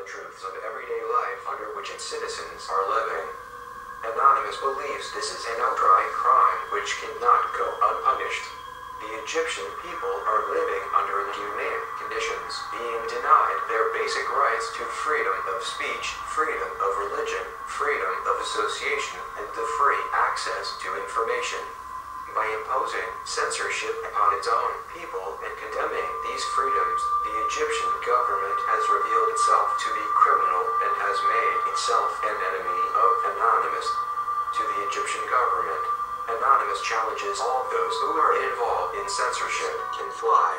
truths of everyday life under which its citizens are living. Anonymous believes this is an outright crime which cannot go unpunished. The Egyptian people are living under inhumane conditions, being denied their basic rights to freedom of speech, freedom of religion, freedom of association, and the free access to information. By imposing censorship upon its own people and condemning these freedoms, the Egyptian government has revealed itself to be criminal and has made itself an enemy of Anonymous. To the Egyptian government, Anonymous challenges all those who are involved in censorship can fly.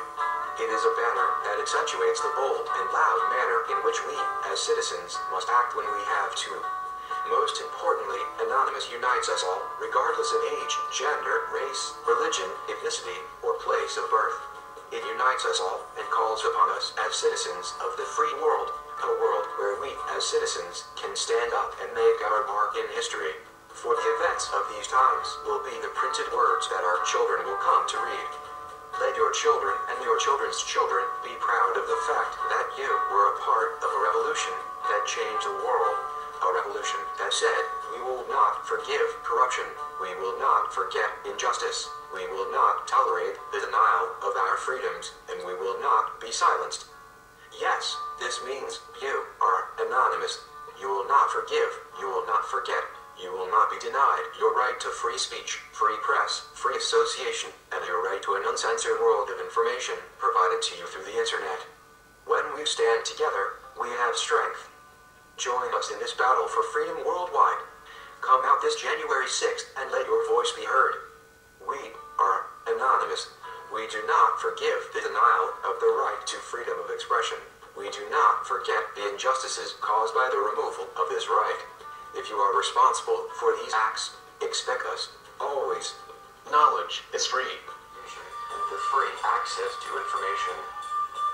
It is a banner that accentuates the bold and loud manner in which we, as citizens, must act when we have to. Most importantly, Anonymous unites us all, regardless of age, gender, race, religion, ethnicity, or place of birth. It unites us all and calls upon us as citizens of the free world, a world where we, as citizens, can stand up and make our mark in history. For the events of these times will be the printed words that our children will come to read. Let your children and your children's children be proud of the fact that you were a part of a revolution that changed the world. A revolution that said, we will not forgive corruption, we will not forget injustice, we will not tolerate the denial of our freedoms, and we will not be silenced. Yes, this means you are anonymous. You will not forgive, you will not forget. You will not be denied your right to free speech, free press, free association, and your right to an uncensored world of information provided to you through the internet. When we stand together, we have strength. Join us in this battle for freedom worldwide. Come out this January 6th and let your voice be heard. We are Anonymous. We do not forgive the denial of the right to freedom of expression. We do not forget the injustices caused by the removal of this right. If you are responsible for these acts, expect us, always. Knowledge is free. And the free access to information.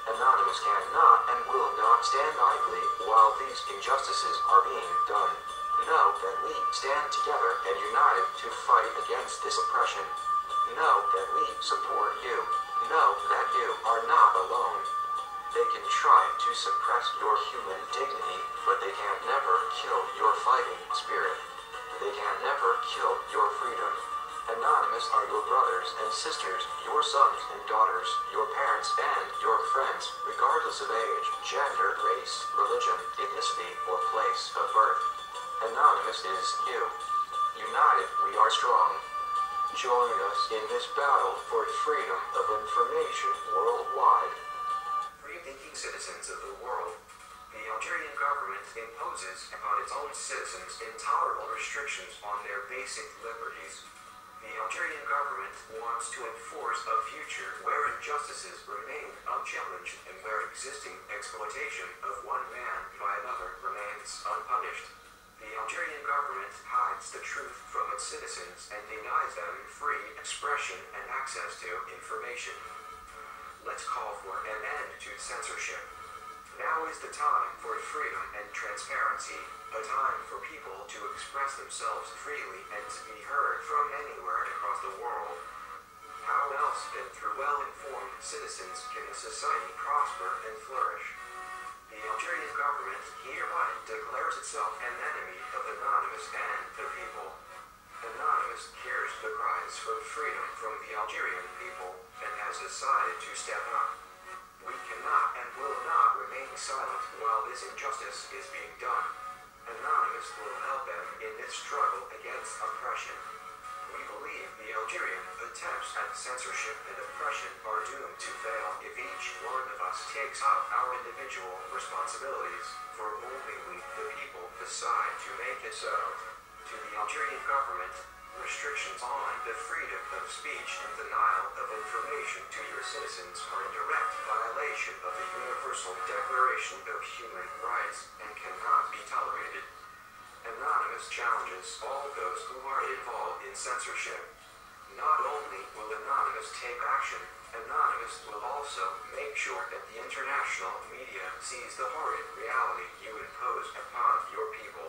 Anonymous cannot and will not stand idly while these injustices are being done. Know that we stand together and united to fight against this oppression. Know that we support you. Know that you are not alone. They can try to suppress your human dignity, but they can never kill your fighting spirit. They can never kill your freedom. Anonymous are your brothers and sisters, your sons and daughters, your parents and your friends, regardless of age, gender, race, religion, ethnicity, or place of birth. Anonymous is you. United, we are strong. Join us in this battle for freedom of information worldwide. Free-thinking citizens of the world. The Algerian government imposes upon its own citizens intolerable restrictions on their basic liberties. The Algerian government wants to enforce a future where injustices remain unchallenged and where existing exploitation of one man by another remains unpunished. The Algerian government hides the truth from its citizens and denies them free expression and access to information. Let's call for an end to censorship. Now is the time for freedom and transparency, a time for people to express themselves freely and to be heard from anywhere across the world. How else than through well-informed citizens can a society prosper and flourish? The Algerian government hereby declares itself an enemy of Anonymous and the people. Anonymous hears the cries for freedom from the Algerian people and has decided to step up. We cannot and will not remain silent while this injustice is being done. Anonymous will help them in this struggle against oppression. We believe the Algerian attempts at censorship and oppression are doomed to fail if each one of us takes up our individual responsibilities, for only we, the people, decide to make it so. To the Algerian government, restrictions on the freedom of speech and denial of information to your citizens are in direct violation of the Universal Declaration of Human Rights and cannot be tolerated. Anonymous challenges all those who are involved in censorship. Not only will Anonymous take action, Anonymous will also make sure that the international media sees the horrid reality you impose upon your people.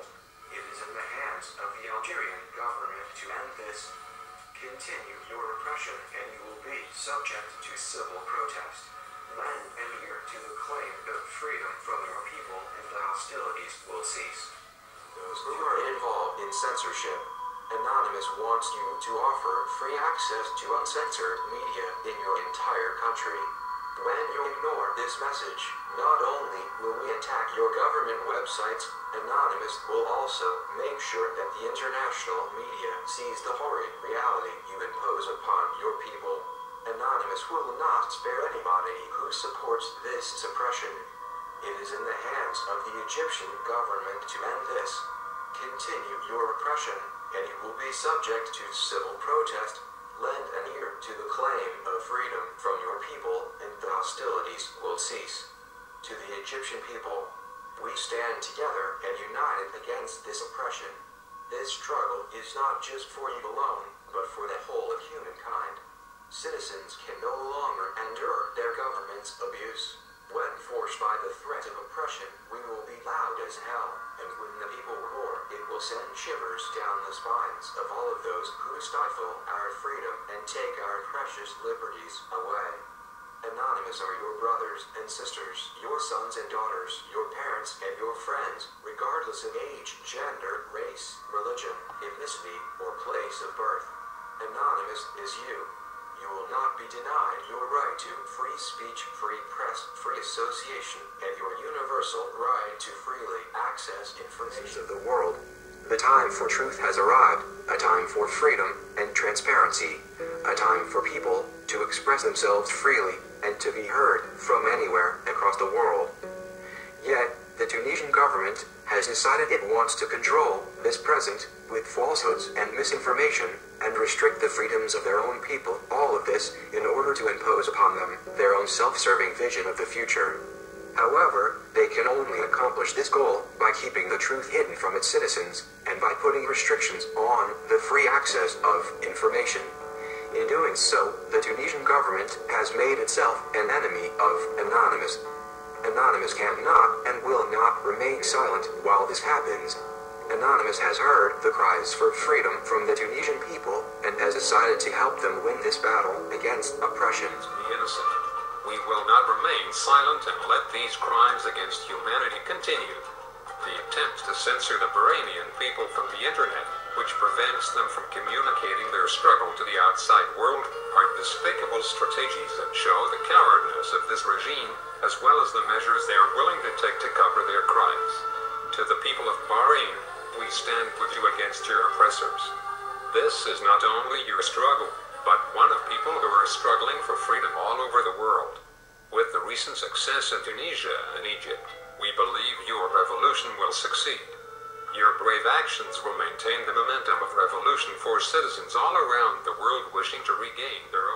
It is in the hands of the Algerian government to end this. Continue your repression and you will be subject to civil protest. Lend an ear to the claim of freedom from your people and the hostilities will cease. Those who are involved in censorship. Anonymous wants you to offer free access to uncensored media in your entire country. When you ignore this message, not only will we attack your government websites, Anonymous will also make sure that the international media sees the horrid reality you impose upon your people. Anonymous will not spare anybody who supports this suppression. It is in the hands of the Egyptian government to end this. Continue your repression, and you will be subject to civil protest. Lend an ear to the claim of freedom from your people, and the hostilities will cease. To the Egyptian people, we stand together and united against this oppression. This struggle is not just for you alone, but for the whole of humankind. Citizens can no longer endure their government's abuse. When forced by the threat of oppression, we will be loud as hell, and when the people roar, it will send shivers down the spines of all of those who stifle our freedom and take our precious liberties away. Anonymous are your brothers and sisters, your sons and daughters, your parents and your friends, regardless of age, gender, race, religion, ethnicity, or place of birth. Anonymous is you. You will not be denied your right to free speech, free press, free association, and your universal right to freely access information of the world. The time for truth has arrived, a time for freedom and transparency, a time for people to express themselves freely and to be heard from anywhere across the world. Yet, the Tunisian government has decided it wants to control this present with falsehoods and misinformation and restrict the freedoms of their own people, all of this in order to impose upon them their own self-serving vision of the future. However, they can only accomplish this goal by keeping the truth hidden from its citizens and by putting restrictions on the free access of information. In doing so, the Tunisian government has made itself an enemy of Anonymous. Anonymous cannot and will not remain silent while this happens. Anonymous has heard the cries for freedom from the Tunisian people and has decided to help them win this battle against oppression. The innocent. We will not remain silent and let these crimes against humanity continue. The attempts to censor the Bahrainian people from the internet, which prevents them from communicating their struggle to the outside world, are despicable strategies that show the cowardice of this regime, as well as the measures they are willing to take to cover their crimes. To the people of Bahrain, we stand with you against your oppressors. This is not only your struggle, but one of people who are struggling for freedom all over the world. With the recent success in Tunisia and Egypt, we believe your revolution will succeed. Your brave actions will maintain the momentum of revolution for citizens all around the world wishing to regain their own